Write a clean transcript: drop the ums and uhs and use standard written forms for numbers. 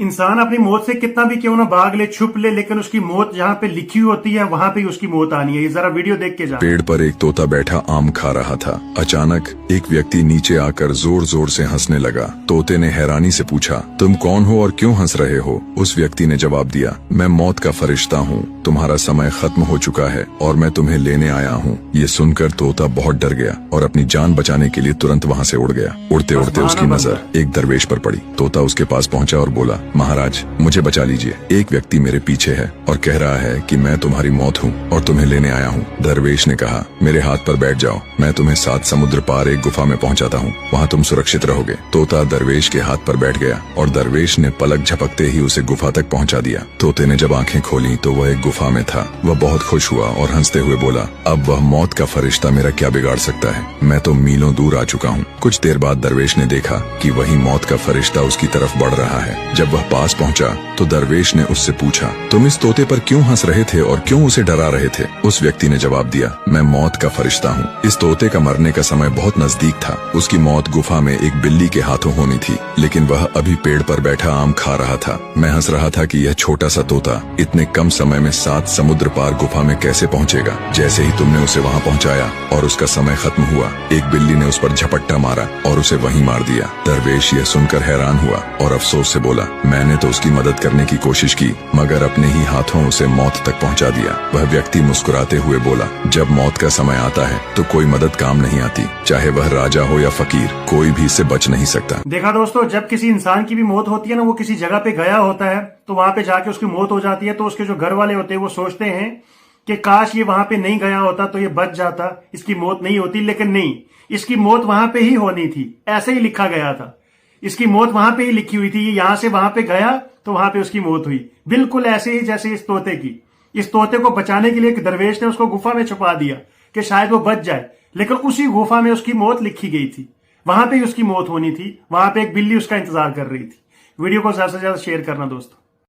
इंसान अपनी मौत से कितना भी क्यों ना भाग ले, छुप ले, लेकिन उसकी मौत जहाँ पे लिखी हुई होती है वहां पे ही उसकी मौत आनी है। ये जरा वीडियो देख के जा। पेड़ पर एक तोता बैठा आम खा रहा था। अचानक एक व्यक्ति नीचे आकर जोर जोर से हंसने लगा। तोते ने हैरानी से पूछा, तुम कौन हो और क्यों हंस रहे हो? उस व्यक्ति ने जवाब दिया, मैं मौत का फरिश्ता हूँ, तुम्हारा समय खत्म हो चुका है और मैं तुम्हें लेने आया हूँ। ये सुनकर तोता बहुत डर गया और अपनी जान बचाने के लिए तुरंत वहाँ से उड़ गया। उड़ते उड़ते उसकी नजर एक दरवेश पर पड़ी। तोता उसके पास पहुंचा और बोला, महाराज मुझे बचा लीजिए, एक व्यक्ति मेरे पीछे है और कह रहा है कि मैं तुम्हारी मौत हूँ और तुम्हें लेने आया हूँ। दरवेश ने कहा, मेरे हाथ पर बैठ जाओ, मैं तुम्हें 7 समुद्र पार एक गुफा में पहुँचाता हूँ, वहाँ तुम सुरक्षित रहोगे। तोता दरवेश के हाथ पर बैठ गया और दरवेश ने पलक झपकते ही उसे गुफा तक पहुँचा दिया। तोते ने जब आंखें खोली तो वह एक गुफा में था। वह बहुत खुश हुआ और हंसते हुए बोला, अब वह मौत का फरिश्ता मेरा क्या बिगाड़ सकता है, मैं तो मीलों दूर आ चुका हूँ। कुछ देर बाद दरवेश ने देखा कि वही मौत का फरिश्ता उसकी तरफ बढ़ रहा है। जब वह पास पहुंचा तो दरवेश ने उससे पूछा, तुम इस तोते पर क्यों हंस रहे थे और क्यों उसे डरा रहे थे? उस व्यक्ति ने जवाब दिया, मैं मौत का फरिश्ता हूँ। इस तोते का मरने का समय बहुत नजदीक था। उसकी मौत गुफा में एक बिल्ली के हाथों होनी थी, लेकिन वह अभी पेड़ पर बैठा आम खा रहा था। मैं हंस रहा था कि यह छोटा सा तोता इतने कम समय में 7 समुद्र पार गुफा में कैसे पहुँचेगा। जैसे ही तुमने उसे वहाँ पहुँचाया और उसका समय खत्म हुआ, एक बिल्ली ने उस पर झपट्टा मारा और उसे वहीं मार दिया। दरवेश यह सुनकर हैरान हुआ और अफसोस से बोला, मैंने तो उसकी मदद करने की कोशिश की मगर अपने ही हाथों उसे मौत तक पहुंचा दिया। वह व्यक्ति मुस्कुराते हुए बोला, जब मौत का समय आता है तो कोई मदद काम नहीं आती, चाहे वह राजा हो या फकीर, कोई भी इससे बच नहीं सकता। देखा दोस्तों, जब किसी इंसान की भी मौत होती है ना, वो किसी जगह पे गया होता है तो वहां पे जाके उसकी मौत हो जाती है, तो उसके जो घर वाले होते हैं वो सोचते हैं कि काश ये वहां पे नहीं गया होता तो ये बच जाता, इसकी मौत नहीं होती। लेकिन नहीं, इसकी मौत वहां पे ही होनी थी, ऐसे ही लिखा गया था। इसकी मौत वहां पे ही लिखी हुई थी। ये यहां से वहां पे गया तो वहां पे उसकी मौत हुई, बिल्कुल ऐसे ही जैसे इस तोते की। इस तोते को बचाने के लिए एक दरवेश ने उसको गुफा में छुपा दिया कि शायद वो बच जाए, लेकिन उसी गुफा में उसकी मौत लिखी गई थी, वहां पे ही उसकी मौत होनी थी। वहां पे एक बिल्ली उसका इंतजार कर रही थी। वीडियो को ज्यादा से ज्यादा शेयर करना दोस्तों।